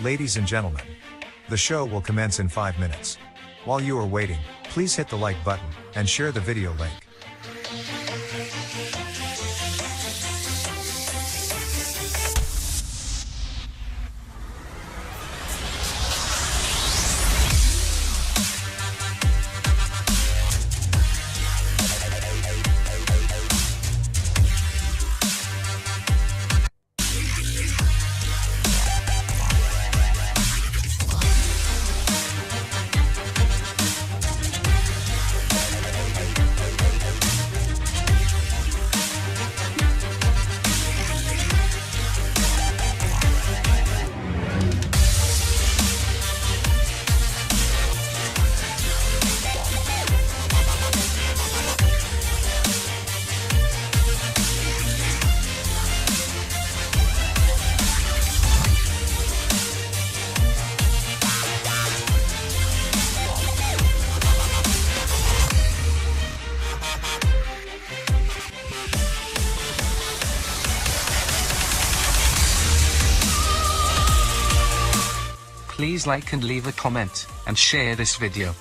Ladies and gentlemen, the show will commence in 5 minutes. While you are waiting, please hit the like button and share the video link. Please like and leave a comment, and share this video.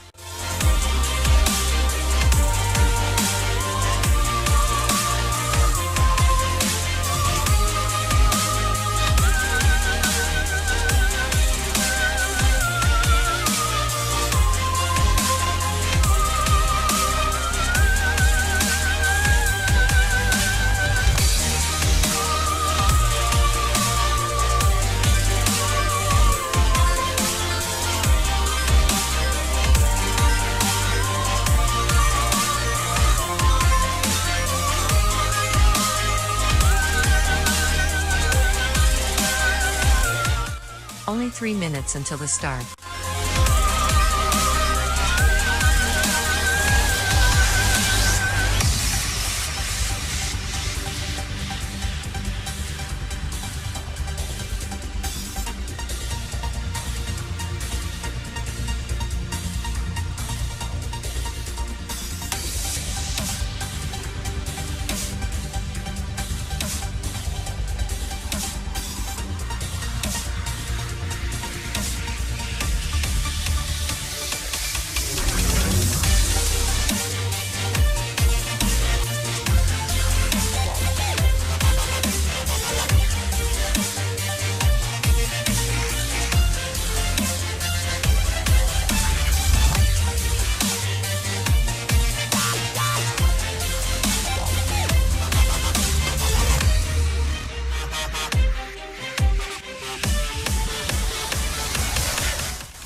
Only 3 minutes until the start.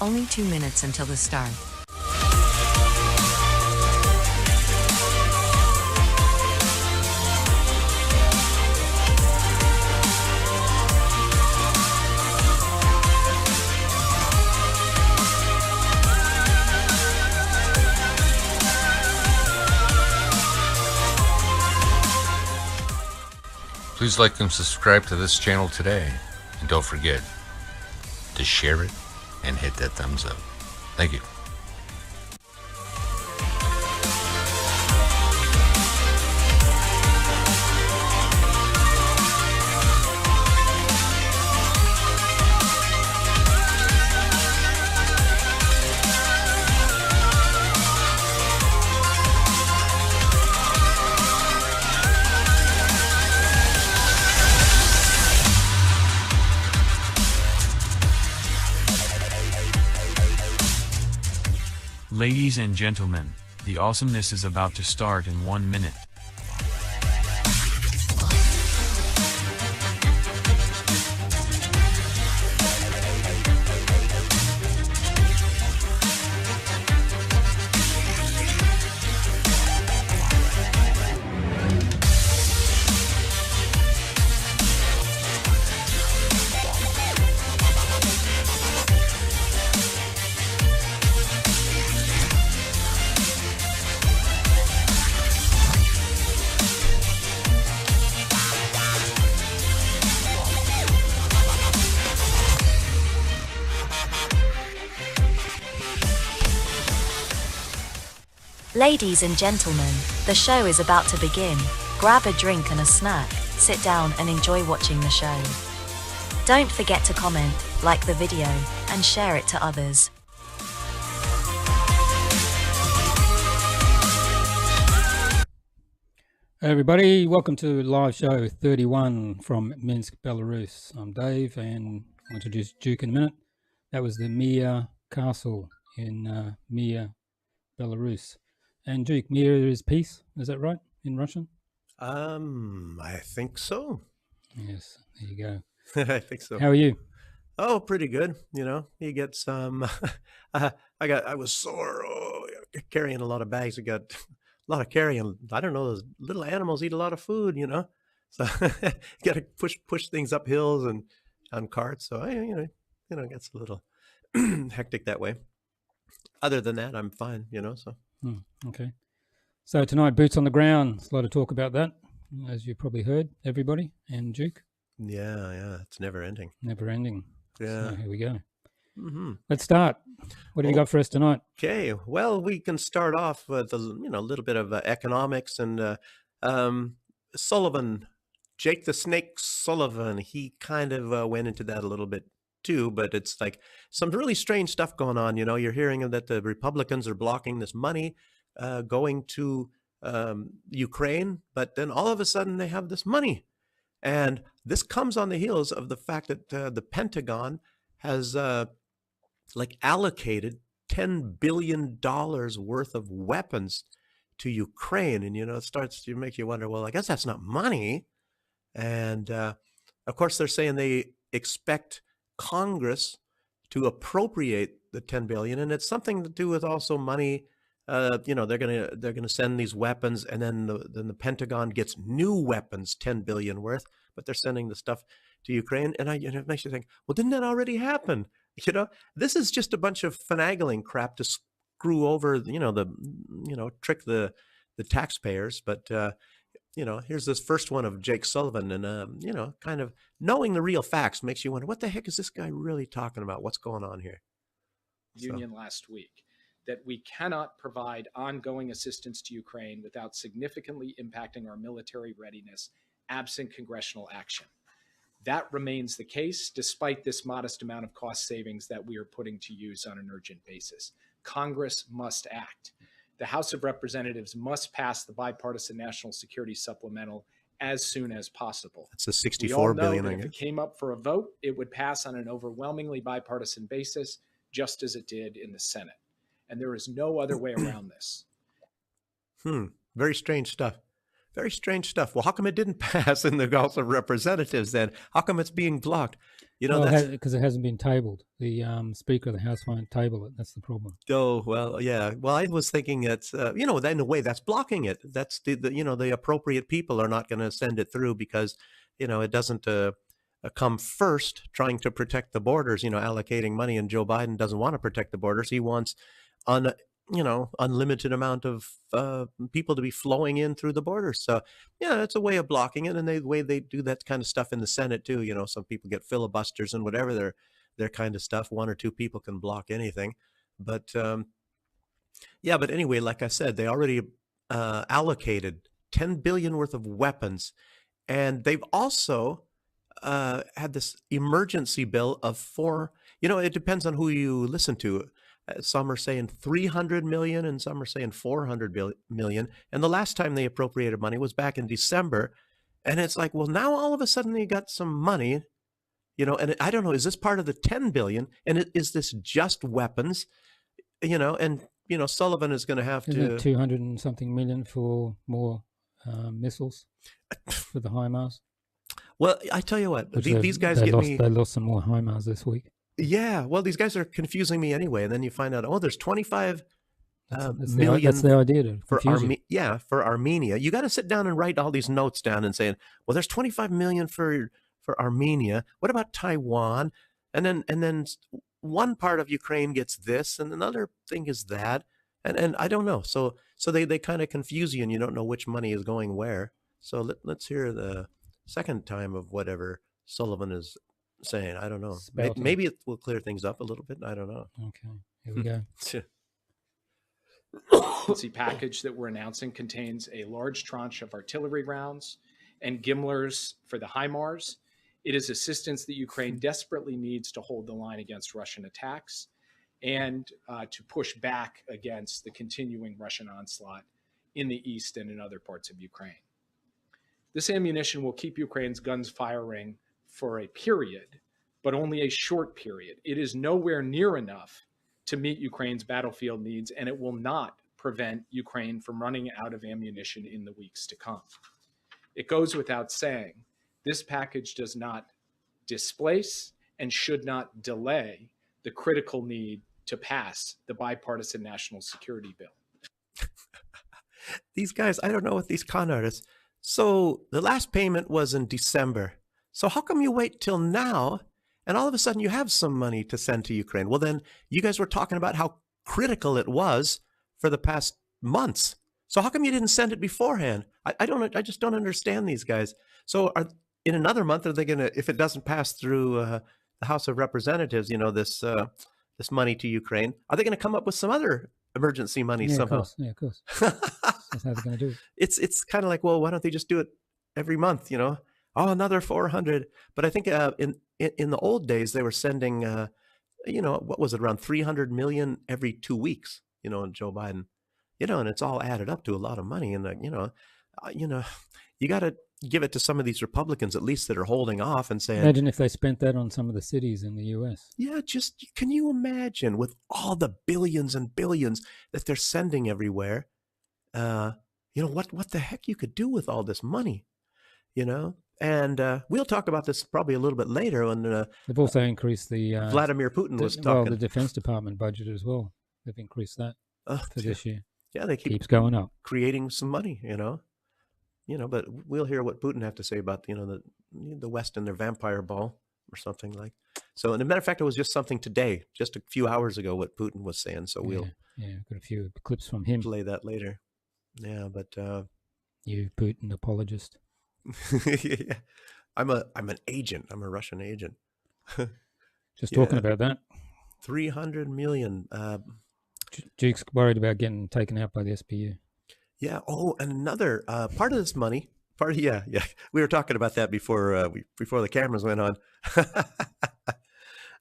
Only 2 minutes until the start. Please like and subscribe to this channel today, and don't forget to share it and hit that thumbs up. Thank you. Ladies and gentlemen, the awesomeness is about to start in 1 minute. Ladies and gentlemen, the show is about to begin. Grab a drink and a snack, sit down and enjoy watching the show. Don't forget to comment, like the video, and share it to others. Hey everybody, welcome to live show 31 from Minsk, Belarus. I'm Dave and I'll introduce Duke in a minute. That was the Mir Castle in Mir, Belarus. And Duke, Mir is peace, is that right, in Russian? I think so. Yes, there you go. I think so. How are you? Oh, pretty good. You know, you get some, I was sore, carrying a lot of bags. I got a lot of carrying. I don't know, those little animals eat a lot of food, you know, so you got to push things up hills and on carts. So it gets a little hectic that way. Other than that, I'm fine, you know, so. Okay. So tonight, boots on the ground. There's a lot of talk about that, as you probably heard, everybody, and Duke. Yeah, it's never ending. Never ending. Yeah. So here we go. Mm-hmm. Let's start. What have you got for us tonight? Okay. Well, we can start off with a little bit of economics and Sullivan, Jake the Snake Sullivan. He kind of went into that a little bit too, but it's like some really strange stuff going on. You know, you're hearing that the Republicans are blocking this money going to Ukraine, but then all of a sudden they have this money. And this comes on the heels of the fact that the Pentagon has allocated $10 billion worth of weapons to Ukraine. And, it starts to make you wonder, well, I guess that's not money. And of course, they're saying they expect Congress to appropriate the 10 billion, and it's something to do with also money. They're gonna send these weapons, and then the Pentagon gets new weapons, 10 billion worth, but they're sending the stuff to Ukraine, and it makes you think, well, didn't that already happen? This is just a bunch of finagling crap to screw over, trick the taxpayers, but. Here's this first one of Jake Sullivan, and, kind of knowing the real facts makes you wonder, what the heck is this guy really talking about? What's going on here? Union last week, that we cannot provide ongoing assistance to Ukraine without significantly impacting our military readiness, absent congressional action. That remains the case, despite this modest amount of cost savings that we are putting to use on an urgent basis. Congress must act. The House of Representatives must pass the bipartisan national security supplemental as soon as possible. It's a $64 billion. If it came up for a vote, it would pass on an overwhelmingly bipartisan basis, just as it did in the Senate. And there is no other way around this. Very strange stuff. Very strange stuff. Well, how come it didn't pass in the House of Representatives then? How come it's being blocked? Because it hasn't been tabled. The Speaker of the House won't table it. That's the problem. Oh, well, yeah. Well, I was thinking that's, in a way that's blocking it. That's the appropriate people are not going to send it through because, it doesn't come first trying to protect the borders, allocating money. And Joe Biden doesn't want to protect the borders. He wants unlimited amount of people to be flowing in through the borders. So, yeah, it's a way of blocking it. And the way they do that kind of stuff in the Senate, too. Some people get filibusters and whatever their kind of stuff. One or two people can block anything. But, but anyway, like I said, they already allocated 10 billion worth of weapons. And they've also had this emergency bill of it depends on who you listen to. Some are saying 300 million and some are saying 400 million. And the last time they appropriated money was back in December. And it's like, well, now all of a sudden they got some money, and I don't know, is this part of the 10 billion? And is this just weapons? And, Sullivan is going to have to 200 and something million for more missiles for the HIMARS. Well, I tell you what, these guys they lost some more HIMARS this week. Yeah, well, these guys are confusing me anyway. And then you find out, there's 25 million. That's the idea for Armenia. You got to sit down and write all these notes down and saying, well, there's 25 million for Armenia. What about Taiwan? And then one part of Ukraine gets this, and another thing is that, and I don't know. So they kind of confuse you, and you don't know which money is going where. So let's hear the second time of whatever Sullivan is saying. I don't know. Maybe it will clear things up a little bit. I don't know. Okay, here we go. The package that we're announcing contains a large tranche of artillery rounds and GMLRS for the HIMARS. It is assistance that Ukraine desperately needs to hold the line against Russian attacks and to push back against the continuing Russian onslaught in the east and in other parts of Ukraine. This ammunition will keep Ukraine's guns firing for a period, but only a short period. It is nowhere near enough to meet Ukraine's battlefield needs, and it will not prevent Ukraine from running out of ammunition in the weeks to come. It goes without saying, this package does not displace and should not delay the critical need to pass the bipartisan national security bill. These guys, I don't know what these con artists. So the last payment was in December. So how come you wait till now and all of a sudden you have some money to send to Ukraine? Well, then you guys were talking about how critical it was for the past months. So how come you didn't send it beforehand? I just don't understand these guys. So in another month, are they going to, if it doesn't pass through the House of Representatives, this money to Ukraine, are they going to come up with some other emergency money somehow? Of course. That's how they're going to do it. It's kind of like, well, why don't they just do it every month? Oh, another 400. But I think in the old days they were sending, what was it, around 300 million every 2 weeks. And Joe Biden, and it's all added up to a lot of money. And you got to give it to some of these Republicans at least that are holding off and saying, imagine if they spent that on some of the cities in the U.S. Yeah, just can you imagine with all the billions and billions that they're sending everywhere? What the heck you could do with all this money, And we'll talk about this probably a little bit later when they've also increased the Vladimir Putin was talking. The Defense Department budget as well. They've increased that for this year. Yeah, they keeps going up, creating some money, But we'll hear what Putin have to say about the West and their vampire ball or something like. So, and a matter of fact, it was just something today, just a few hours ago, what Putin was saying. So we'll got a few clips from him. Play that later. Yeah, but you Putin apologist. Yeah. I'm an agent. I'm a Russian agent. Just talking about that. 300 million. Duke's worried about getting taken out by the SPU. Yeah. Oh, and another part of this money. Yeah. We were talking about that before the cameras went on.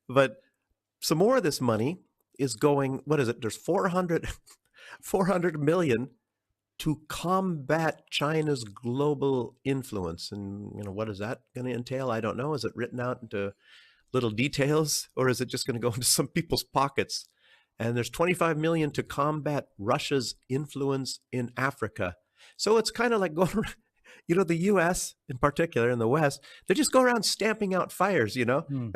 But some more of this money is going. What is it? There's 400 million to combat China's global influence. And, what is that going to entail? I don't know. Is it written out into little details, or is it just going to go into some people's pockets? And there's 25 million to combat Russia's influence in Africa. So it's kind of like going around, the U.S. in particular, in the West, they just go around stamping out fires, It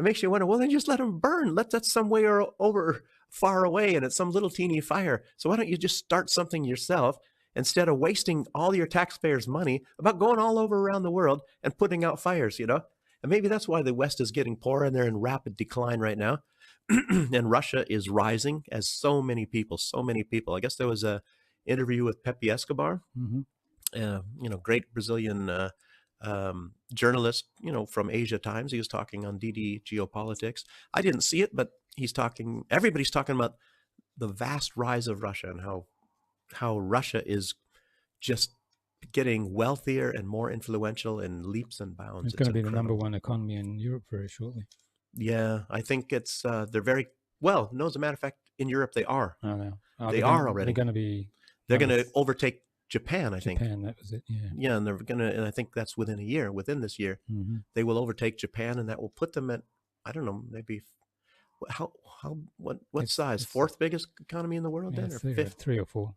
makes you wonder, well, then just let them burn. That's somewhere over far away, and it's some little teeny fire. So why don't you just start something yourself instead of wasting all your taxpayers' money about going all over around the world and putting out fires, And maybe that's why the West is getting poor and they're in rapid decline right now. And Russia is rising, as so many people. I guess there was a interview with Pepe Escobar, great Brazilian journalist, from Asia Times. He was talking on DD Geopolitics. I didn't see it, but everybody's talking about the vast rise of Russia and how Russia is just getting wealthier and more influential in leaps and bounds. It's going to be the number one economy in Europe very shortly. Yeah, I think it's they're very well. No, as a matter of fact, in Europe they are. Oh, no. They are already. They're going to be. They're going to overtake Japan. I think. Japan, that was it. Yeah. Yeah, and they're going to, and I think that's within a year. Within this year, they will overtake Japan, and that will put them at, I don't know, maybe what size? Fourth biggest economy in the world, then, or fifth? 3 or 4.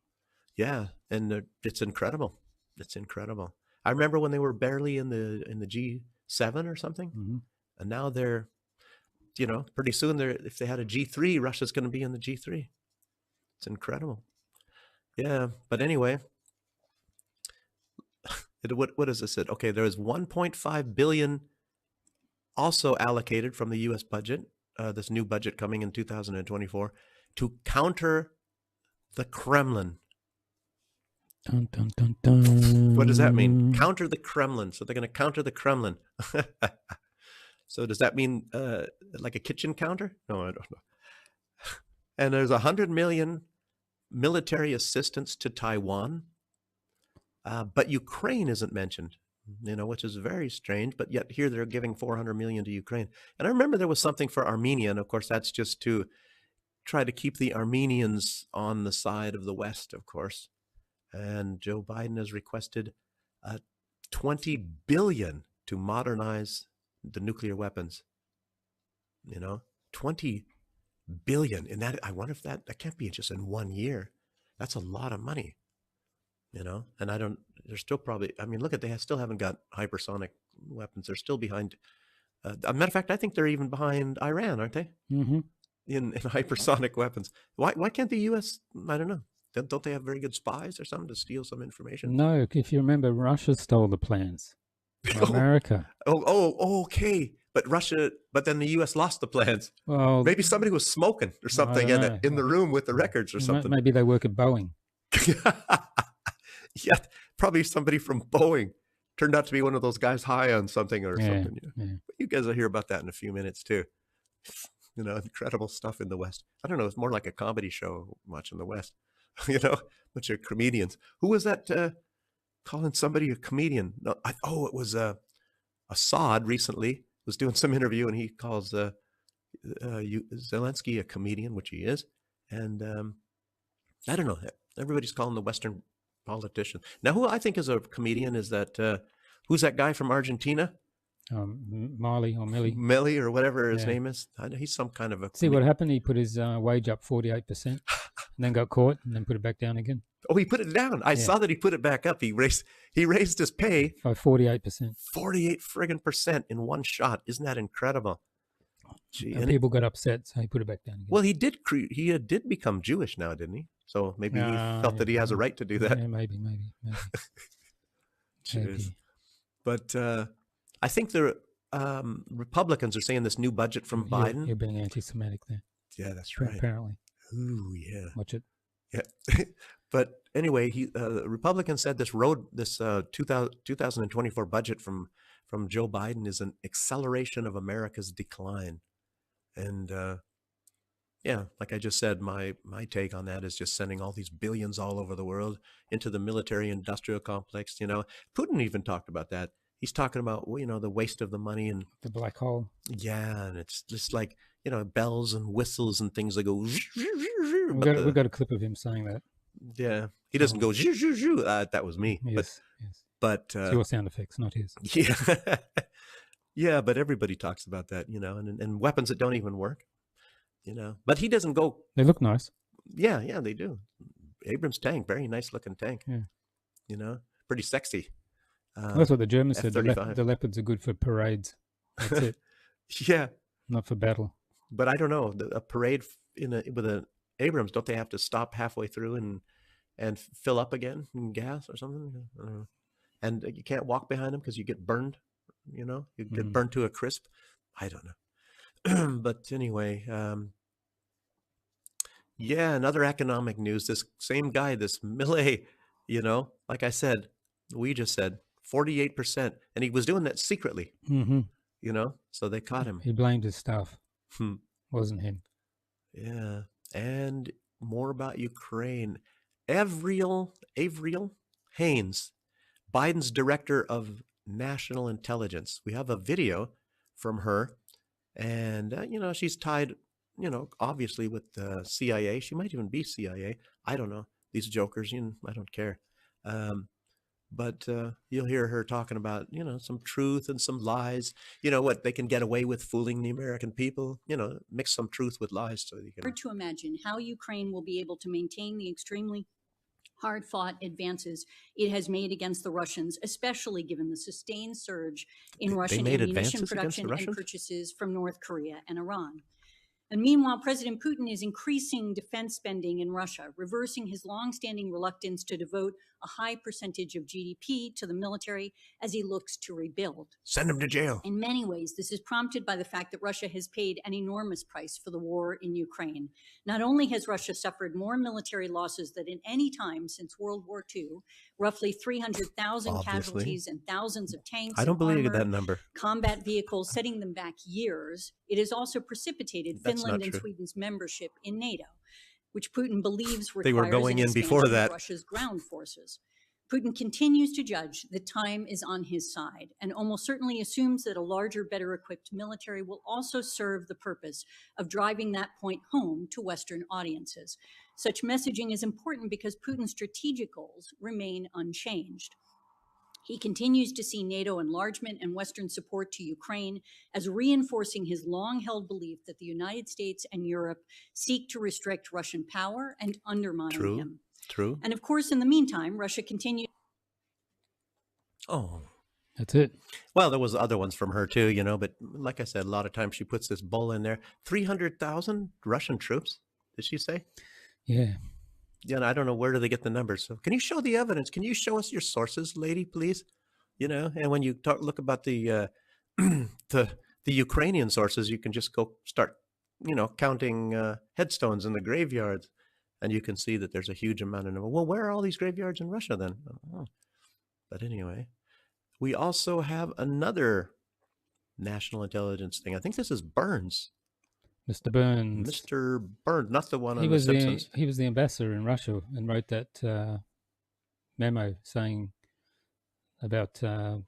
Yeah, and it's incredible. It's incredible. I remember when they were barely in the G7 or something, and now they're. Pretty soon, if they had a G3, Russia's going to be in the G3. It's incredible. Yeah, but anyway, what is this? Okay, there is 1.5 billion also allocated from the U.S. budget, this new budget coming in 2024, to counter the Kremlin. Dun, dun, dun, dun. What does that mean? Counter the Kremlin. So they're going to counter the Kremlin. So does that mean like a kitchen counter? No, I don't know. And there's 100 million military assistance to Taiwan, but Ukraine isn't mentioned, which is very strange. But yet here they're giving $400 million to Ukraine. And I remember there was something for Armenia, and of course that's just to try to keep the Armenians on the side of the West, of course. And Joe Biden has requested $20 billion to modernize the nuclear weapons. 20 billion. And that, I wonder if that can't be just in 1 year. That's a lot of money, and they're still probably, look at, they still haven't got hypersonic weapons. They're still behind. A matter of fact, I think they're even behind Iran, aren't they? Mm-hmm. In hypersonic weapons. Why can't the U.S., I don't know. Don't they have very good spies or something to steal some information? No, if you remember, Russia stole the plans. America. Okay. But then the U.S. lost the plans. Well, maybe somebody was smoking or something in the room with the records or something. Maybe they work at Boeing. Yeah, probably somebody from Boeing turned out to be one of those guys high on something or something. Yeah. You guys will hear about that in a few minutes too. Incredible stuff in the West. I don't know. It's more like a comedy show much in the West. Bunch of comedians. Who was that calling somebody a comedian? No, it was Assad recently was doing some interview, and he calls Zelensky a comedian, which he is. And I don't know. Everybody's calling the Western politicians. Now, who I think is a comedian is that, who's that guy from Argentina? Millie or whatever his name is. He's some kind of a See what happened? He put his wage up 48% and then got caught and then put it back down again. Oh, he put it down. I saw that he put it back up. He raised his pay by 48%. 48 friggin' percent in one shot. Isn't that incredible? Gee, and people got upset, so he put it back down again. Well, he did become Jewish now, didn't he? So maybe he felt that he has a right to do that. Yeah, maybe. Jeez. But I think the Republicans are saying this new budget from Biden. You're being anti-Semitic there. Yeah, that's right. Apparently. Ooh, yeah. Watch it. Yeah. But anyway, the Republicans said this 2024 budget from Joe Biden is an acceleration of America's decline. And like I just said, my take on that is just sending all these billions all over the world into the military industrial complex. Putin even talked about that. He's talking about, the waste of the money and the black hole. Yeah. And it's just like, bells and whistles and things that go. We've got a clip of him saying that. Yeah. He doesn't go, zhoo, zhoo, zhoo. That was me. Yes. But it's your sound effects, not his. Yeah. Yeah. But everybody talks about that, and weapons that don't even work, but he doesn't go. They look nice. Yeah. Yeah, they do. Abrams tank, very nice looking tank. Yeah. Pretty sexy. That's what the Germans said. F-35. The leopards are good for parades. That's it. Yeah. Not for battle. But I don't know. A parade with an Abrams, don't they have to stop halfway through and fill up again in gas or something? I don't know. And you can't walk behind them because you get burned. You get burned to a crisp. I don't know. But anyway, another economic news. This same guy, this Millet, like I said, we just said 48%, and he was doing that secretly. Mm-hmm. So they caught him. He blamed his staff. Wasn't him. Yeah. And more about Ukraine. Avril Haines, Biden's director of national intelligence. We have a video from her, and she's tied, obviously with the CIA. She might even be CIA. I don't know. These jokers, I don't care. But you'll hear her talking about, some truth and some lies. What they can get away with fooling the American people. Mix some truth with lies so you can. Hard to imagine how Ukraine will be able to maintain the extremely hard-fought advances it has made against the Russians, especially given the sustained surge in Russian ammunition production and purchases from North Korea and Iran. And meanwhile, President Putin is increasing defense spending in Russia, reversing his longstanding reluctance to devote a high percentage of GDP to the military as he looks to rebuild. Send him to jail. In many ways, this is prompted by the fact that Russia has paid an enormous price for the war in Ukraine. Not only has Russia suffered more military losses than at any time since World War II, roughly 300,000 casualties and thousands of tanks. I don't believe that number. Combat vehicles, setting them back years. It has also precipitated Finland and Sweden's membership in NATO. which Putin believes They were requires going an in before expansion of that. Russia's ground forces. Putin continues to judge that time is on his side and almost certainly assumes that a larger, better equipped military will also serve the purpose of driving that point home to Western audiences. Such messaging is important because Putin's strategic goals remain unchanged. He continues to see NATO enlargement and Western support to Ukraine as reinforcing his long-held belief that the United States and Europe seek to restrict Russian power and undermine him. True. And of course, in the meantime, Russia continues. Oh, That's it. well, there was other ones from her too, but like I said, a lot of times she puts this bull in there. 300,000 Russian troops, did she say? Yeah. Yeah, and I don't know where do they get the numbers. So can you show the evidence? Can you show us your sources, lady, please? And when you look about the the Ukrainian sources, you can just go start, counting headstones in the graveyards, and you can see that there's a huge amount of number. Well, where are all these graveyards in Russia then? I don't know. But anyway, we also have another national intelligence thing. I think this is Burns. Mr. Burns. Mr. Burns, not the one on He The was Simpsons. he was the ambassador in Russia and wrote that memo saying about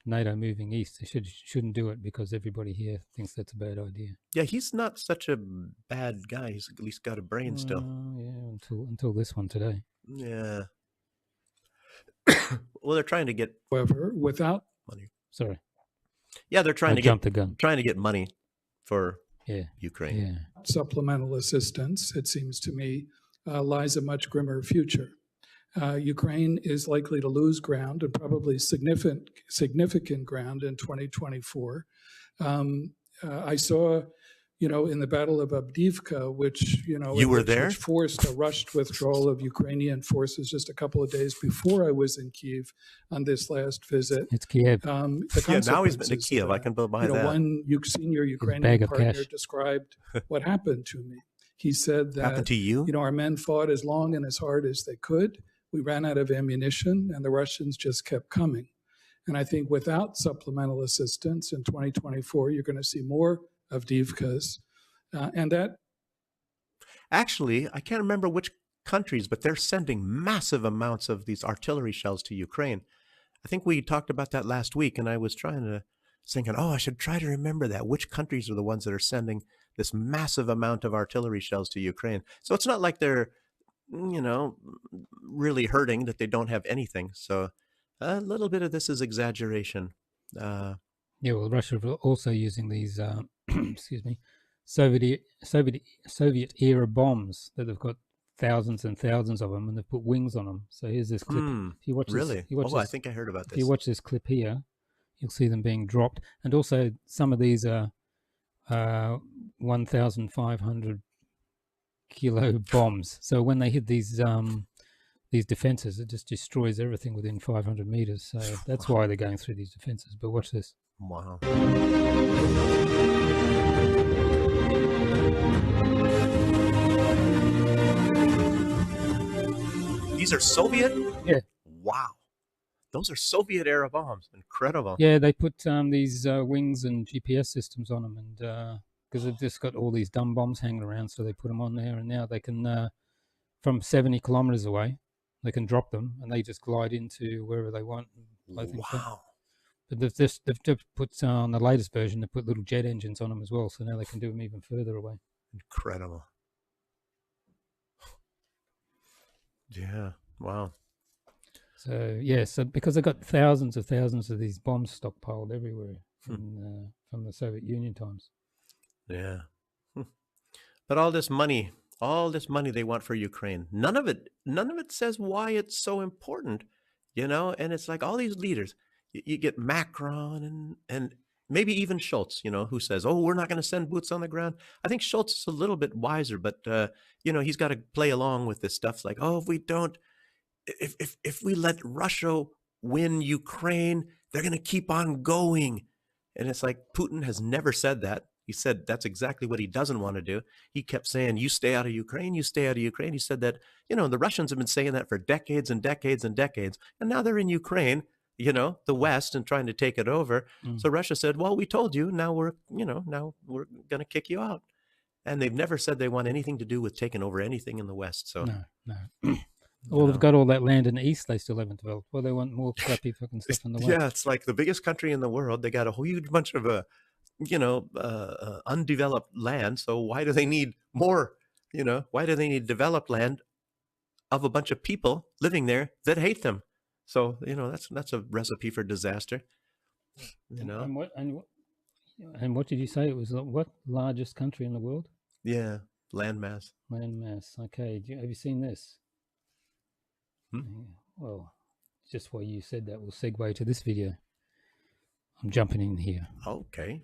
NATO moving east. They shouldn't do it because everybody here thinks that's a bad idea. Yeah, he's not such a bad guy. He's at least got a brain still. Yeah, until this one today. Yeah. Well, they're trying to get However, without money. Sorry. Yeah, they're trying I to jumped get the gun. trying to get money for Ukraine. Yeah. supplemental assistance, it seems to me, lies a much grimmer future. Ukraine is likely to lose ground, and probably significant ground, in 2024. I saw, in the Battle of Avdiivka, which, You were there? which forced a rushed withdrawal of Ukrainian forces just a couple of days before I was in Kiev on this last visit. It's Kiev. Yeah, now he's been to Kiev. I can buy that. One senior Ukrainian bag of partner cash. described what happened to me. He said that, Happened to you? our men fought as long and as hard as they could. We ran out of ammunition, and the Russians just kept coming. And I think without supplemental assistance in 2024, you're going to see more Avdiivkas. And that Actually, I can't remember which countries, but they're sending massive amounts of these artillery shells to Ukraine. I think we talked about that last week, and I was thinking, I should try to remember that. Which countries are the ones that are sending this massive amount of artillery shells to Ukraine? So it's not like they're, really hurting that they don't have anything. So a little bit of this is exaggeration. Yeah, well, Russia are also using these, excuse me, Soviet era bombs that have got thousands and thousands of them, and they've put wings on them. So here's this clip. If you watch Really? this, if you watch I this, think I heard about if this. you watch this clip here, you'll see them being dropped, and also some of these are 1,500 kilo bombs. So when they hit these defenses, it just destroys everything within 500 meters. So that's why they're going through these defenses. But watch this. Wow. These are Soviet? Yeah. Wow. Those are Soviet era bombs. Incredible. Yeah, they put these wings and GPS systems on them, and because they've just got all these dumb bombs hanging around, so they put them on there, and now they can, from 70 kilometers away, they can drop them, and they just glide into wherever they want. Wow. But they've just put on the latest version, they put little jet engines on them as well, so now they can do them even further away. Incredible. Yeah. Wow. So yeah, so because they've got thousands of these bombs stockpiled everywhere from the Soviet Union times. Yeah. But all this money they want for Ukraine, none of it says why it's so important, and it's like all these leaders, you get Macron and maybe even Schultz, who says, we're not going to send boots on the ground. I think Schultz is a little bit wiser, but, he's got to play along with this stuff. It's like, if we let Russia win Ukraine, they're going to keep on going. And it's like, Putin has never said that. He said that's exactly what he doesn't want to do. He kept saying, you stay out of Ukraine, you stay out of Ukraine. He said that, the Russians have been saying that for decades and decades and decades. And now they're in Ukraine, the West, and trying to take it over. So Russia said, well, we told you, now we're going to kick you out. and they've never said they want anything to do with taking over anything in the West. So no. Well, they've got all that land in the East they still haven't developed. Well, they want more crappy fucking stuff in the West. Yeah, it's like the biggest country in the world. They got a huge bunch of undeveloped land. So why do they need more? Why do they need developed land of a bunch of people living there that hate them? So that's a recipe for disaster. And what did you say? It was what largest country in the world? Yeah, landmass. Landmass. Okay. Have you seen this? Well, just while you said that, we'll segue to this video. I'm jumping in here. Okay.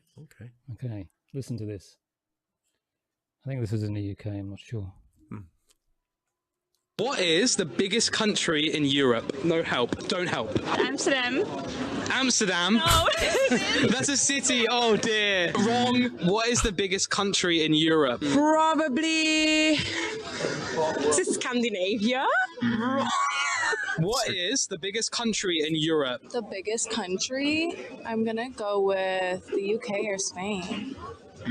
Listen to this. I think this is in the UK. I'm not sure. What is the biggest country in Europe? No help. Don't help. Amsterdam. Amsterdam? No. That's a city. Oh dear. Wrong. What is the biggest country in Europe? Probably Scandinavia. What is the biggest country in Europe? The biggest country? I'm gonna go with the UK or Spain.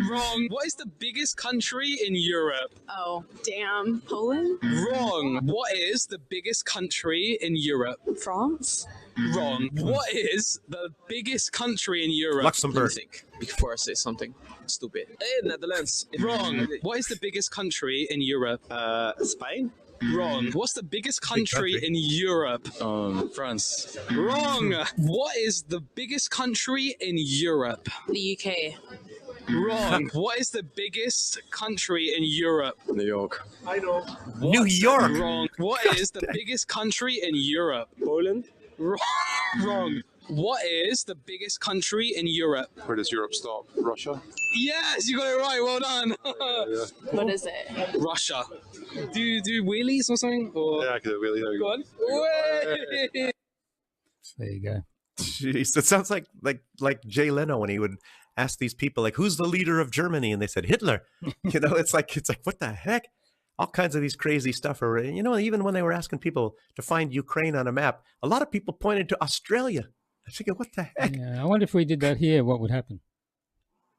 Wrong. What is the biggest country in Europe? Oh, damn. Poland? Wrong. What is the biggest country in Europe? France? Wrong. What is the biggest country in Europe? Luxembourg. Before I say something stupid. Netherlands. Wrong. What is the biggest country in Europe? Spain? Wrong. What's the biggest country in Europe? France. Wrong. What is the biggest country in Europe? The UK. Wrong. What is the biggest country in Europe? New York. I know. New York. Wrong. What is the biggest country in Europe? Poland. Wrong. What is the biggest country in Europe? Where does Europe stop? Russia? Yes, you got it right. Well done. What is it? Russia. Do you do wheelies or something? Or... Yeah, I can do a wheelie. There we go. Go on. There you go. Jeez, it sounds like Jay Leno when he would ask these people, like, who's the leader of Germany? And they said Hitler. It's like what the heck? All kinds of these crazy stuff. Even when they were asking people to find Ukraine on a map, a lot of people pointed to Australia. I figured, what the heck? Yeah, I wonder if we did that here, what would happen?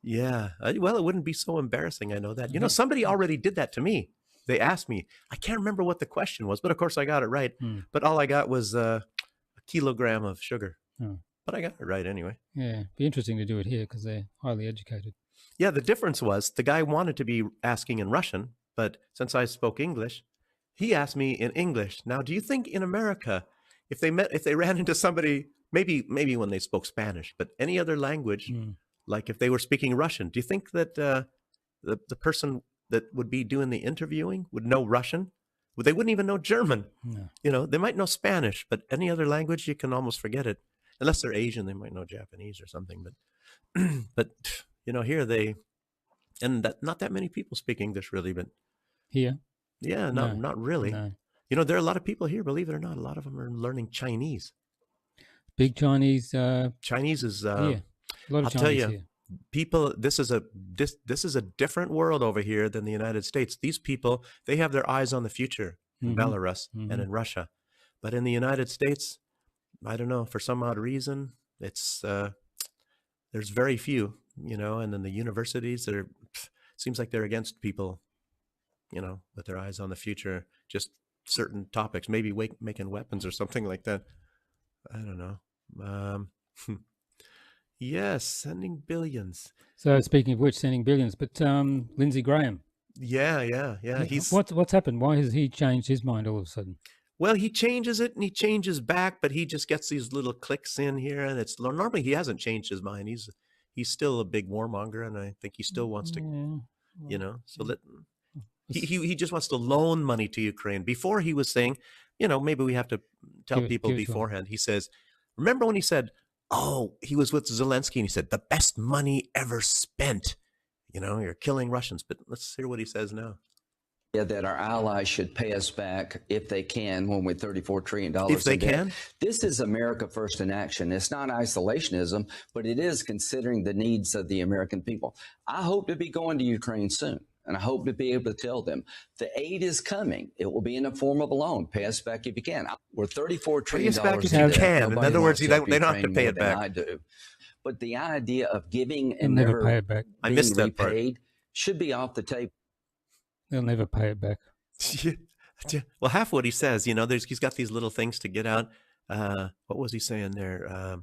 Yeah. Well, it wouldn't be so embarrassing. I know that. Somebody already did that to me. They asked me. I can't remember what the question was, but of course I got it right. But all I got was a kilogram of sugar. Oh. But I got it right anyway. Yeah, it'd be interesting to do it here because they're highly educated. Yeah, the difference was the guy wanted to be asking in Russian, but since I spoke English, he asked me in English. Now, do you think in America, if they ran into somebody, maybe when they spoke Spanish, but any other language, like if they were speaking Russian, do you think that the person that would be doing the interviewing would know Russian? Well, they wouldn't even know German. No. They might know Spanish, but any other language, you can almost forget it. Unless they're Asian, they might know Japanese or something. But here not that many people speak English really, but here, yeah, not really. No. There are a lot of people here. Believe it or not, a lot of them are learning Chinese. Big Chinese. Chinese is. Yeah, a lot of I'll Chinese tell you, here. people. This is a different world over here than the United States. These people, they have their eyes on the future in Belarus and in Russia, but in the United States, I don't know, for some odd reason, it's there's very few, and then the universities, seems like they're against people, with their eyes on the future, just certain topics, maybe making weapons or something like that. I don't know. Yes, sending billions. So speaking of which, sending billions, but Lindsey Graham. Yeah. What's happened? Why has he changed his mind all of a sudden? Well, he changes it and he changes back, but he just gets these little clicks in here, and it's normally he hasn't changed his mind. He's still a big warmonger, and I think he still wants to, so he just wants to loan money to Ukraine. Before he was saying, maybe we have to tell people beforehand. He says, remember when he said, he was with Zelensky and he said, the best money ever spent, you're killing Russians. But let's hear what he says now. That our allies should pay us back if they can when we're $34 trillion. If they can? This is America first in action. It's not isolationism, but it is considering the needs of the American people. I hope to be going to Ukraine soon, and I hope to be able to tell them the aid is coming. It will be in the form of a loan. Pay us back if you can. We're $34 trillion. Pay us back if you can. In other words, they don't have to pay it back. I do. But the idea of giving and never pay it back. I missed that part. Should be off the table. They'll never pay it back. Well, half what he says, he's got these little things to get out. What was he saying there?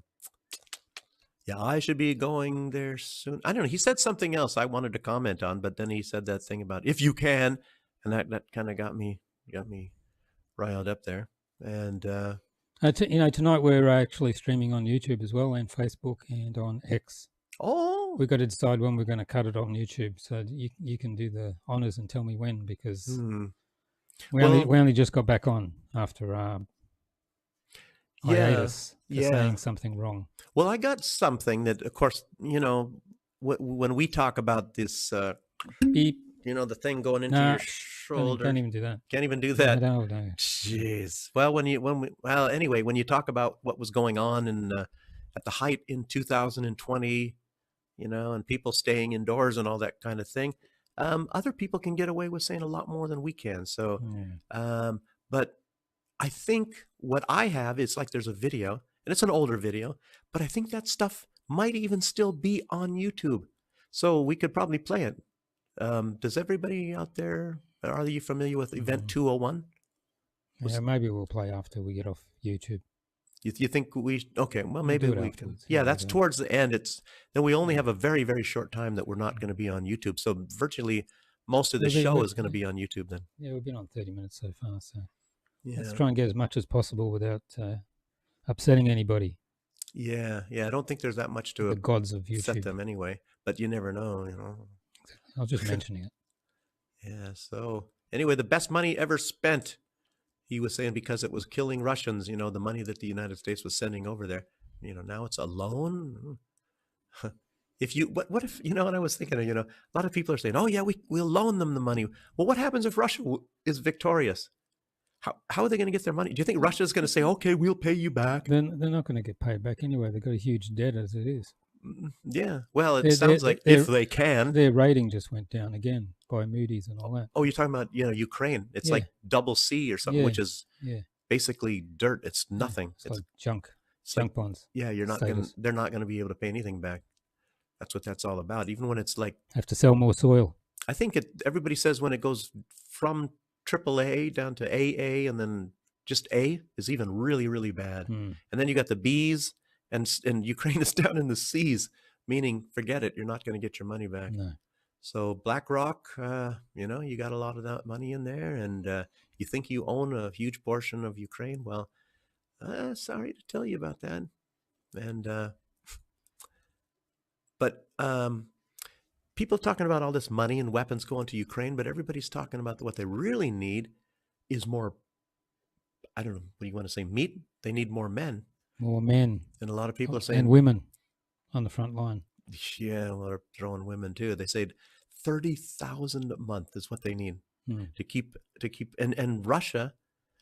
Yeah, I should be going there soon. I don't know. He said something else I wanted to comment on, but then he said that thing about if you can, and that kind of got me riled up there. And tonight we're actually streaming on YouTube as well, and Facebook, and on X. Oh, we've got to decide when we're going to cut it on YouTube, so you can do the honors and tell me when, because we only just got back on after hiatus for saying something wrong. Well, I got something that, of course, when we talk about this, beep, the thing going into your shoulder. Can't even do that. Can't even do that. No. Jeez. Well, anyway, when you talk about what was going on at the height in 2020, and people staying indoors and all that kind of thing, other people can get away with saying a lot more than we can. So, but I think what I have is like there's a video, and it's an older video, but I think that stuff might even still be on YouTube. So we could probably play it. Does everybody out there, are you familiar with Event 201? Yeah, maybe we'll play after we get off YouTube. You think okay, well, maybe we can. Yeah, that's towards the end. Then we only have a very, very short time that we're not going to be on YouTube. So virtually most of the show is going to be on YouTube then. Yeah, we've been on 30 minutes so far. So let's Yeah. try and get as much as possible without upsetting anybody. Yeah. I don't think there's that much to The gods of upset YouTube. them anyway, but you never know, I was just mentioning it. Yeah, so anyway, the best money ever spent, he was saying, because it was killing Russians, the money that the United States was sending over there. Now it's a loan. If what if, and I was thinking, a lot of people are saying, oh yeah, we'll loan them the money. Well, what happens if Russia is victorious? How are they going to get their money? Do you think Russia's going to say, okay, we'll pay you back? They're not going to get paid back anyway. They've got a huge debt as it is. Yeah. Well, it sounds like if they can. Their rating just went down again by Moody's and all that. Oh, you're talking about, Ukraine. It's like double C or something, which is basically dirt. It's nothing. It's like junk. Junk bonds. Yeah, they're not going to be able to pay anything back. That's what that's all about. Even when it's like, have to sell more soil. I think everybody says when it goes from AAA down to AA, and then just A is even really, really bad. And then you got the B's, and Ukraine is down in the C's, meaning forget it. You're not going to get your money back. No. So BlackRock, you got a lot of that money in there, and you think you own a huge portion of Ukraine. Well, sorry to tell you about that. And but people talking about all this money and weapons going to Ukraine, but everybody's talking about what they really need is more, I don't know, what do you want to say, meat? They need more men. More men. And a lot of people are saying... And women on the front line. Yeah, well, they're throwing women too. They say 30,000 a month is what they need to keep, and Russia,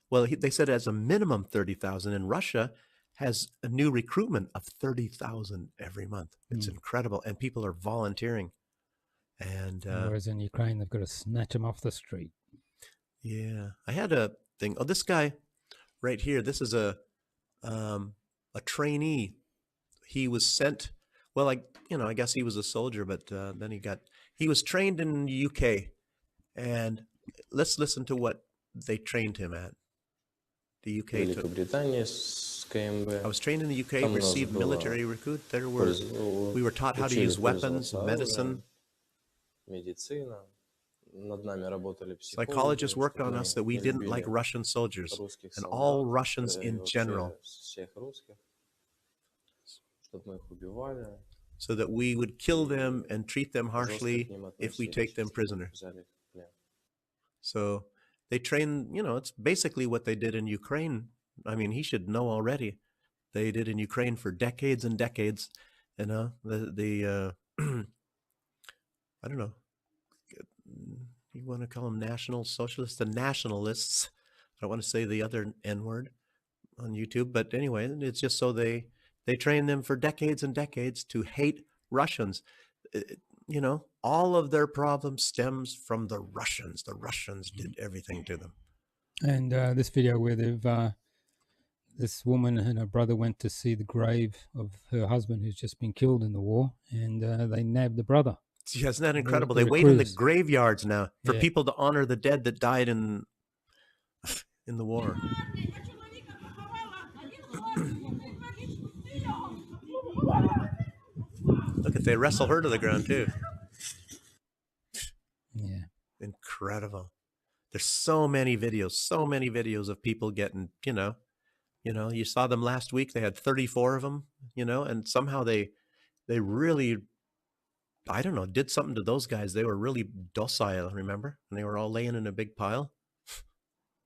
well, they said as a minimum 30,000, and Russia has a new recruitment of 30,000 every month. It's incredible. And people are volunteering. And whereas in Ukraine, they've got to snatch them off the street. Yeah. I had a thing. Oh, this guy right here, this is a trainee. He was sent, well, I guess he was a soldier, but then he was trained in the UK. And let's listen to what they trained him at. The UK. I was trained in the UK, received military recruit. We were taught how to use weapons, medicine. Psychologists worked on us that we didn't like Russian soldiers and all Russians in general, so that we would kill them and treat them harshly if we take them prisoner. So they train, it's basically what they did in Ukraine. I mean, he should know already. They did in Ukraine for decades and decades. I don't know. You want to call them national socialists? The nationalists. I don't want to say the other N word on YouTube, but anyway, it's just so they train them for decades and decades to hate Russians. All of their problems stems from the Russians. The Russians did everything to them. And this video where this woman and her brother went to see the grave of her husband who's just been killed in the war, and they nabbed the brother. Yeah, isn't that incredible? They wait in the graveyards now for people to honor the dead that died in the war. Look, if they wrestle her to the ground too. Yeah. Incredible. There's so many videos of people getting, you saw them last week. They had 34 of them, and somehow they really, I don't know, did something to those guys. They were really docile, remember? And they were all laying in a big pile.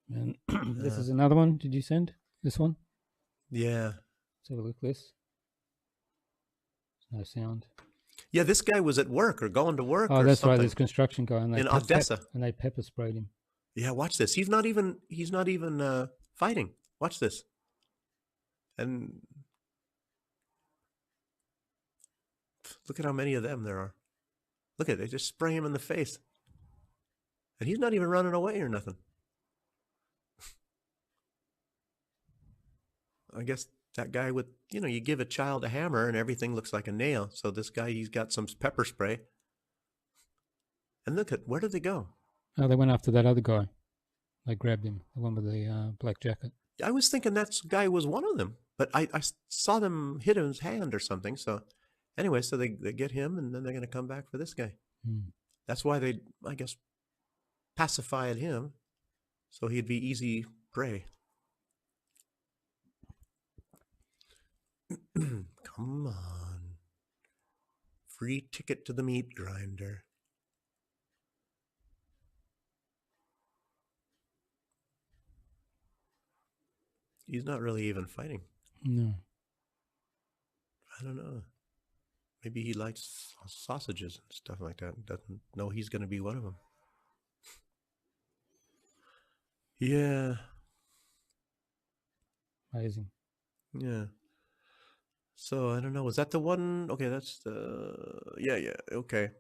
And this is another one. Did you send this one? Yeah. Let's have a look at this. No sound. Yeah, this guy was at work or going to work. Oh, that's something. right. This construction guy in Odessa, and they pepper sprayed him. Yeah, watch this. He's not even fighting. Watch this. And look at how many of them there are. Look at it. They just spray him in the face. And he's not even running away or nothing. I guess that guy with, you give a child a hammer and everything looks like a nail. So this guy, he's got some pepper spray. And look at, where did they go? Oh, they went after that other guy. They grabbed him, the one with the black jacket. I was thinking that guy was one of them, but I saw them hit his hand or something. So anyway, so they get him and then they're going to come back for this guy. That's why they, I guess, pacified him so he'd be easy prey. Come on. Free ticket to the meat grinder. He's not really even fighting. No. I don't know. Maybe he likes sausages and stuff like that. Doesn't know he's going to be one of them. Yeah. Amazing. Yeah. So I don't know. Was that the one? Okay, that's the. Yeah. Okay.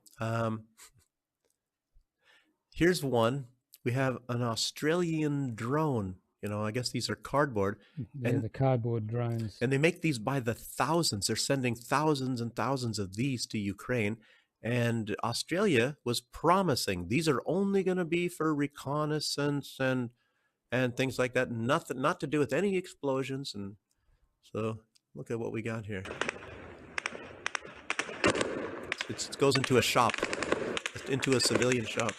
Here's one. We have an Australian drone. I guess these are cardboard. They're the cardboard drones. And they make these by the thousands. They're sending thousands and thousands of these to Ukraine. And Australia was promising these are only going to be for reconnaissance and things like that. Nothing, not to do with any explosions. And so look at what we got here. It goes into a shop, into a civilian shop.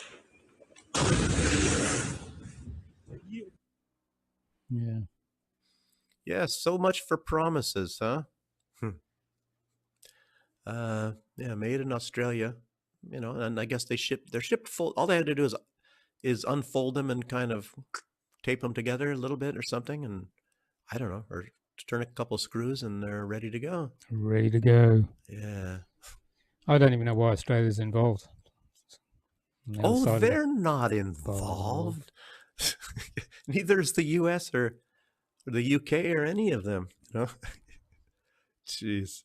Yeah. Yeah, so much for promises, huh? Yeah, made in Australia, and I guess they're shipped full. All they had to do is unfold them and kind of tape them together a little bit or something, and I don't know, or turn a couple screws and they're ready to go. Ready to go. Yeah. I don't even know why Australia's involved. Oh, they're not involved. Neither is the U.S. or the U.K. or any of them. Jeez.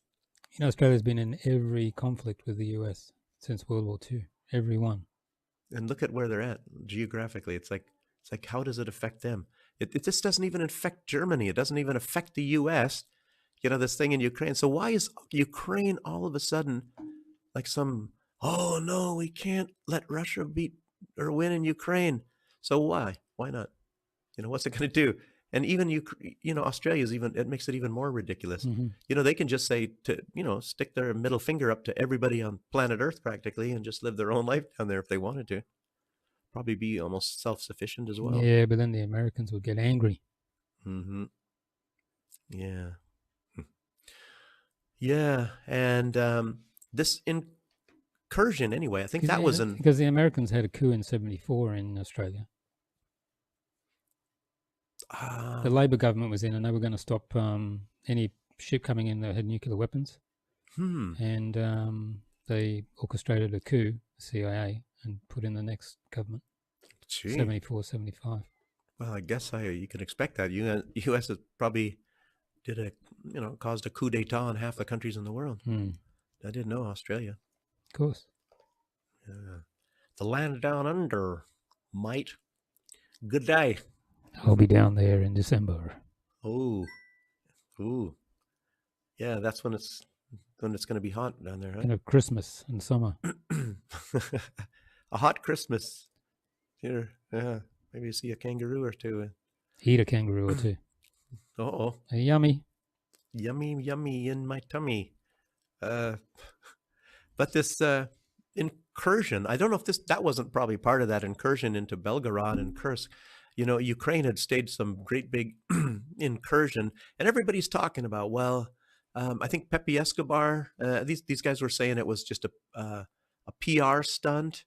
Australia's been in every conflict with the U.S. since World War II. Every one. And look at where they're at geographically. It's like how does it affect them? It just doesn't even affect Germany. It doesn't even affect the U.S. This thing in Ukraine. So why is Ukraine all of a sudden like oh no, we can't let Russia beat or win in Ukraine. So why? Why not? What's it going to do? And even Australia's it makes it even more ridiculous. Mm-hmm. They can just say to, stick their middle finger up to everybody on planet Earth practically and just live their own life down there if they wanted to. Probably be almost self-sufficient as well. Yeah, but then the Americans would get angry. Mm-hmm. Yeah. Yeah, and this incursion anyway, I think that was because the Americans had a coup in '74 in Australia. The Labor government was in, and they were going to stop any ship coming in that had nuclear weapons. And they orchestrated a coup, the CIA, and put in the next government. 74, 75. Well, I guess you can expect that. U.S. has probably caused a coup d'etat in half the countries in the world. I didn't know Australia. Of course. Yeah. The land down under, mate. Good day. I'll be down there in December. Ooh. Yeah, that's when when it's going to be hot down there, huh? Kind of Christmas and summer. A hot Christmas here. Yeah, maybe you see a kangaroo or two. Eat a kangaroo or two. Uh-oh. Yummy. Yummy, yummy in my tummy. But this incursion, I don't know if that wasn't probably part of that incursion into Belgorod and Kursk. You know, Ukraine had staged some great big incursion, and everybody's talking about, well, I think Pepe Escobar, these guys were saying it was just a PR stunt,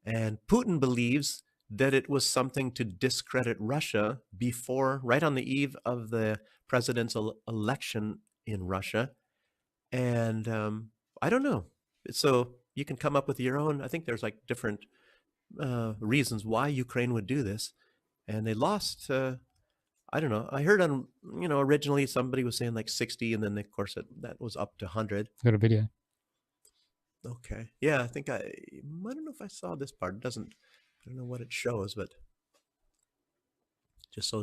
and Putin believes that it was something to discredit Russia before, right on the eve of the presidential election in Russia. And I don't know. So you can come up with your own. I think there's like different reasons why Ukraine would do this. And they lost, I don't know. I heard on, originally somebody was saying like 60, and then of course that was up to 100. Got a video. Okay. Yeah, I think I don't know if I saw this part. I don't know what it shows, but just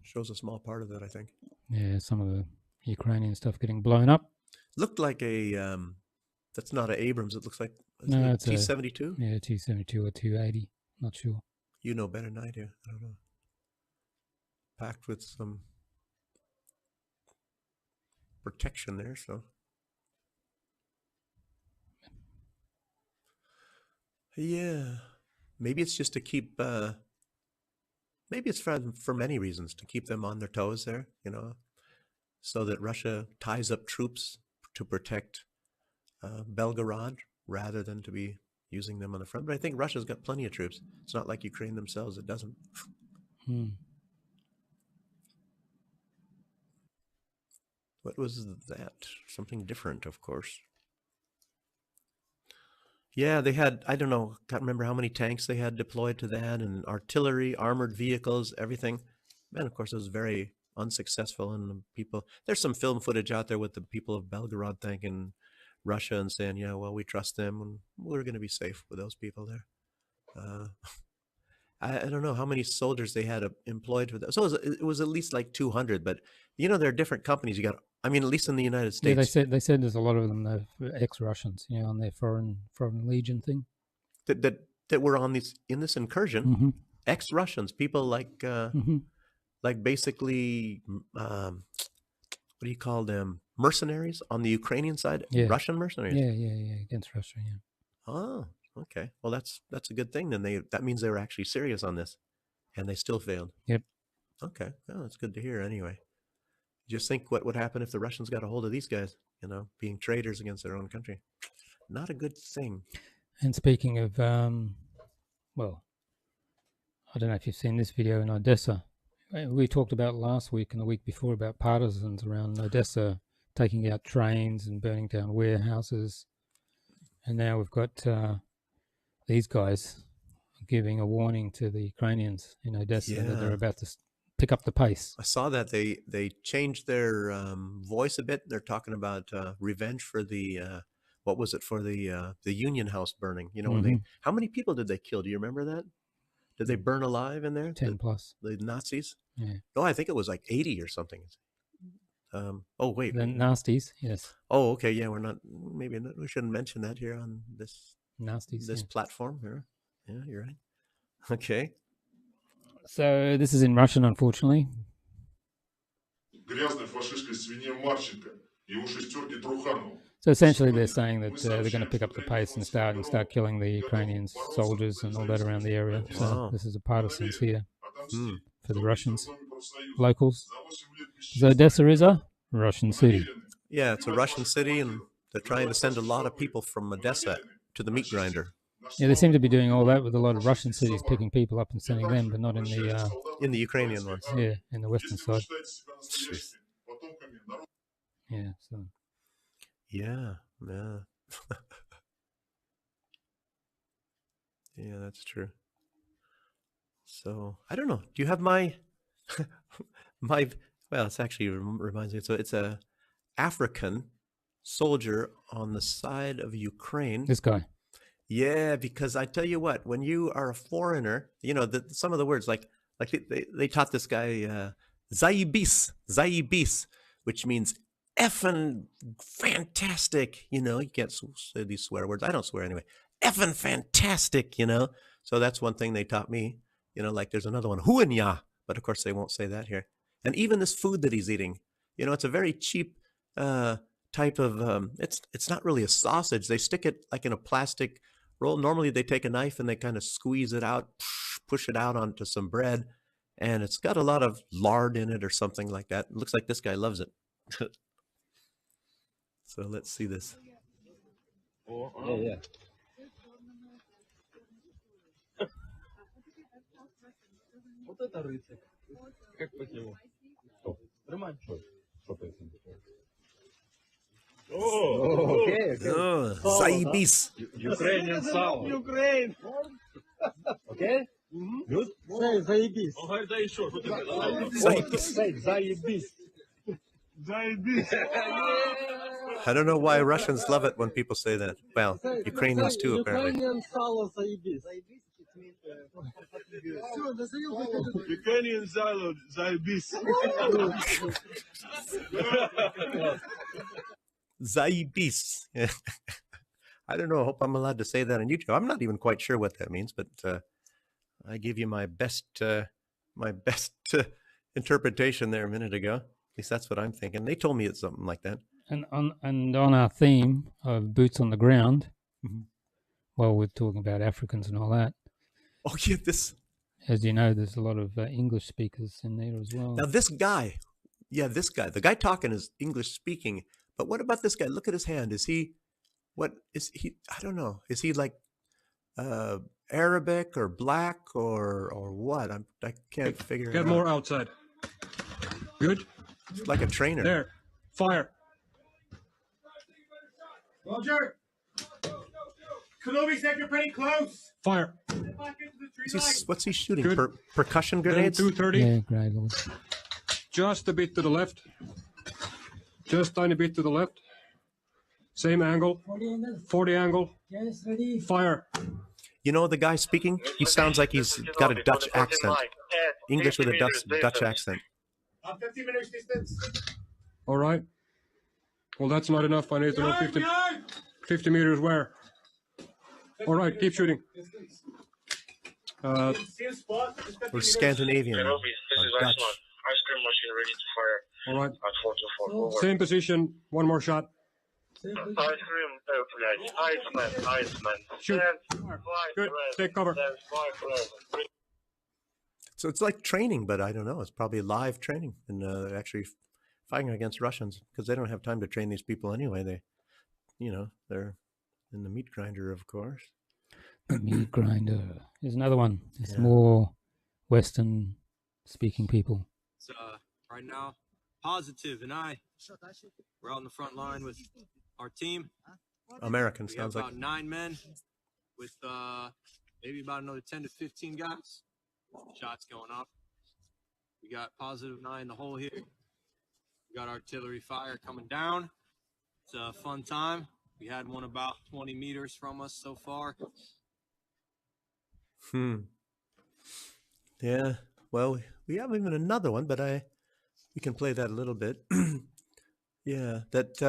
shows a small part of it, I think. Yeah, some of the Ukrainian stuff getting blown up. Looked like that's not an Abrams. It looks like it's T-72. Yeah, T-72 or 280. Not sure. You know better than I do. I don't know. Packed with some protection there, so. Yeah. Maybe it's just to keep, maybe it's for many reasons, to keep them on their toes there, so that Russia ties up troops to protect Belgorod rather than to be using them on the front. But I think Russia's got plenty of troops. It's not like Ukraine themselves, it doesn't. What was that? Something different, of course. Yeah, they had, I don't know, can't remember how many tanks they had deployed to that, and artillery, armored vehicles, everything. And of course, it was very unsuccessful. And the people, there's some film footage out there with the people of Belgorod thanking Russia and saying, yeah, well, we trust them and we're going to be safe with those people there. I don't know how many soldiers they had employed for that. So it was at least like 200, but there are different companies. You got, at least in the United States. Yeah, they said there's a lot of them, ex-Russians, on their foreign legion thing. That were in this incursion, ex-Russians, people like basically, what do you call them? Mercenaries on the Ukrainian side, Russian mercenaries. Yeah, against Russia. Yeah. Oh, okay. Well, that's a good thing. Then that means they were actually serious on this, and they still failed. Yep. Okay. Well, that's good to hear. Anyway, just think what would happen if the Russians got a hold of these guys. Being traitors against their own country. Not a good thing. And speaking of, well, I don't know if you've seen this video in Odessa. We talked about last week and the week before about partisans around Odessa taking out trains and burning down warehouses. And now we've got these guys giving a warning to the Ukrainians in Odessa that they're about to pick up the pace. I saw that they changed their voice a bit. They're talking about revenge for the what was it, for the Union House burning? When how many people did they kill? Do you remember that? Did they burn alive in there? 10 plus. The Nazis? Yeah. No, I think it was like 80 or something. Oh wait, the nasties, yes. Oh, okay, yeah. We shouldn't mention that here on this nasties platform here. Yeah, you're right. Okay. So this is in Russian, unfortunately. So essentially, they're saying that they're going to pick up the pace and start killing the Ukrainian soldiers and all that around the area. So this is the partisans here for the Russians, locals. So Odessa is a Russian city. Yeah, it's a Russian city, and they're trying to send a lot of people from Odessa to the meat grinder. Yeah, they seem to be doing all that with a lot of Russian cities, picking people up and sending them, but not in the Ukrainian ones. Yeah, in the western side. Yeah. So. Yeah. Yeah, that's true. So I don't know. Do you have my? Well, it's actually reminds me. So it's a African soldier on the side of Ukraine. This guy. Yeah, because I tell you what, when you are a foreigner, some of the words like they taught this guy zaibis, which means effing fantastic, you know, you can't say these swear words. I don't swear anyway. Effing fantastic, you know. So that's one thing they taught me, you know, like there's another one, huanya, but of course they won't say that here. And even this food that he's eating, you know, it's a very cheap type of, it's not really a sausage. They stick it like in a plastic roll. Normally they take a knife and they kind of squeeze it out, push it out onto some bread, and it's got a lot of lard in it or something like that. It looks like this guy loves it. So let's see this. Yeah. Okay. Zaibis. Ukrainian salo. Ukraine. Okay? Good? Say заебись. Say заебись. I don't know why Russians love it when people say that. Well, Ukrainians too, apparently. Ukrainian salo заебись. Ukrainian salo заебись. Zaibis. I don't know. I hope I'm allowed to say that on YouTube. I'm not even quite sure what that means, but I give you my best interpretation there a minute ago. At least that's what I'm thinking. They told me it's something like that. And on our theme of boots on the ground, while we're talking about Africans and all that. Oh yeah, this. As you know, there's a lot of English speakers in there as well. Now this guy, the guy talking is English speaking. But what about this guy? Look at his hand. Is he? What is he? I don't know. Is he like Arabic or black or what? I can't figure it out. Get more outside. Good. It's like a trainer. There. Fire. Roger. Kenobi said you're pretty close. Fire. What's he shooting? Percussion grenades? 230. Yeah, gradually. Just a bit to the left. Just tiny bit to the left. Same angle. 40 angle. Yes, ready. Fire. You know the guy speaking? He sounds like he's got a Dutch accent. English with a Dutch accent. 50 meters distance. All right. Well, that's not enough. I need to know 50 meters where. All right, keep shooting. Or Scandinavian. Or Dutch. Ice cream machine ready to fire. All right. At 424. Same position. One more shot. Ice cream, Iceman. Shoot. Good. Take cover. So it's like training, but I don't know. It's probably live training and actually fighting against Russians because they don't have time to train these people anyway. They're in the meat grinder, of course. The meat grinder. Here's another one. It's more Western speaking people. So right now, Positive and we're out on the front line with our team. American we sounds have like. about 9 men with maybe about another 10 to 15 guys. Shots going up. We got Positive and in the hole here. We got artillery fire coming down. It's a fun time. We had one about 20 meters from us so far. Yeah. Well, we have even another one, but we can play that a little bit. Yeah, that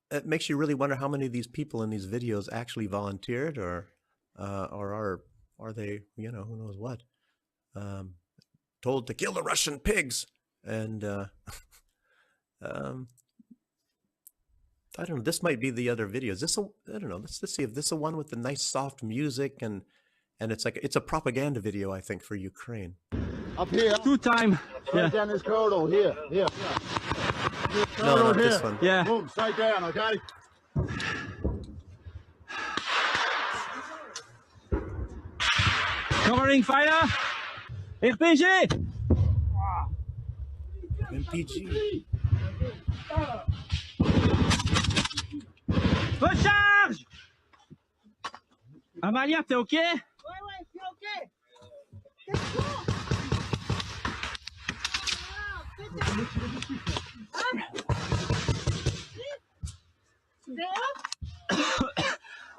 it makes you really wonder how many of these people in these videos actually volunteered or are they, who knows what, told to kill the Russian pigs. And I don't know, this might be the other video. Is this I don't know, let's see if this is the one with the nice soft music and it's a propaganda video, I think, for Ukraine. Up here. 2 time. Right down this corridor. Here. No, not this one. Yeah. Move straight down, okay? Covering fire. RPG. MPG. Recharge. Amalia, t'es OK? Ouais, je suis OK.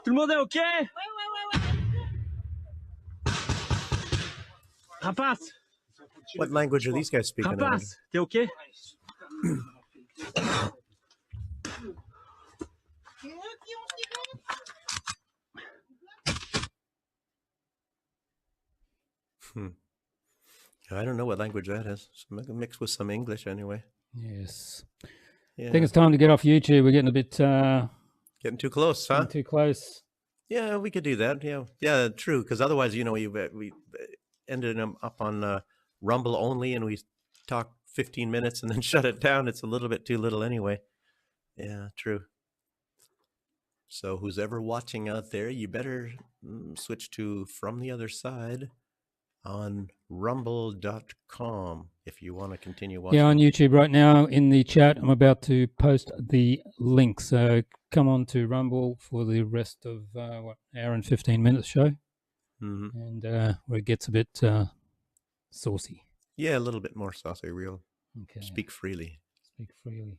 Tout le monde est OK? Ouais. Rapace. What language are these guys speaking? Rapaz, t'es ok? I don't know what language that is. Mixed with some English anyway. Yes. Yeah. I think it's time to get off YouTube. We're getting a bit... getting too close, huh? Getting too close. Yeah, we could do that. Yeah, true. Because otherwise, we ended up on Rumble only, and we talked 15 minutes and then shut it down. It's a little bit too little anyway. Yeah, true. So who's ever watching out there, you better switch to From the Other Side on rumble.com if you want to continue watching. Yeah, on YouTube right now in the chat, I'm about to post the link. So come on to Rumble for the rest of, hour and 15 minutes show. And where it gets a bit saucy. Yeah, a little bit more saucy, real. Okay. Speak freely. Speak freely.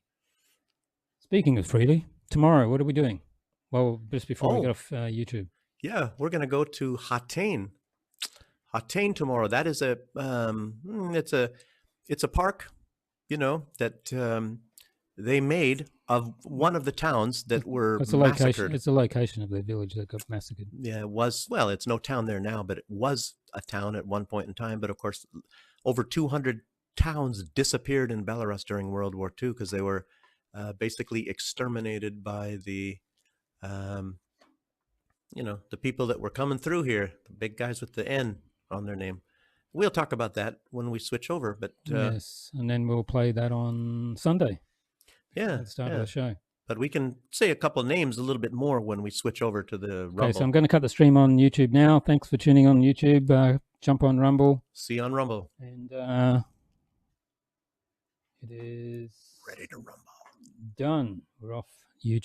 Speaking of freely, tomorrow, what are we doing? Well, just before we get off YouTube. Yeah, we're going to go to Hatain. Hatain tomorrow. That is it's a park, that they made of one of the towns that were massacred. It's a location of the village that got massacred. Yeah, it was. Well, it's no town there now, but it was a town at one point in time. But of course, over 200 towns disappeared in Belarus during World War II because they were basically exterminated by the people that were coming through here, the big guys with the N on their name. We'll talk about that when we switch over. But yes, and then we'll play that on Sunday. Yeah, at the start of the show. But we can say a couple names a little bit more when we switch over to the Rumble. Okay, so I'm going to cut the stream on YouTube now. Thanks for tuning on YouTube. Jump on Rumble. See you on Rumble. And it is ready to rumble. Done. We're off.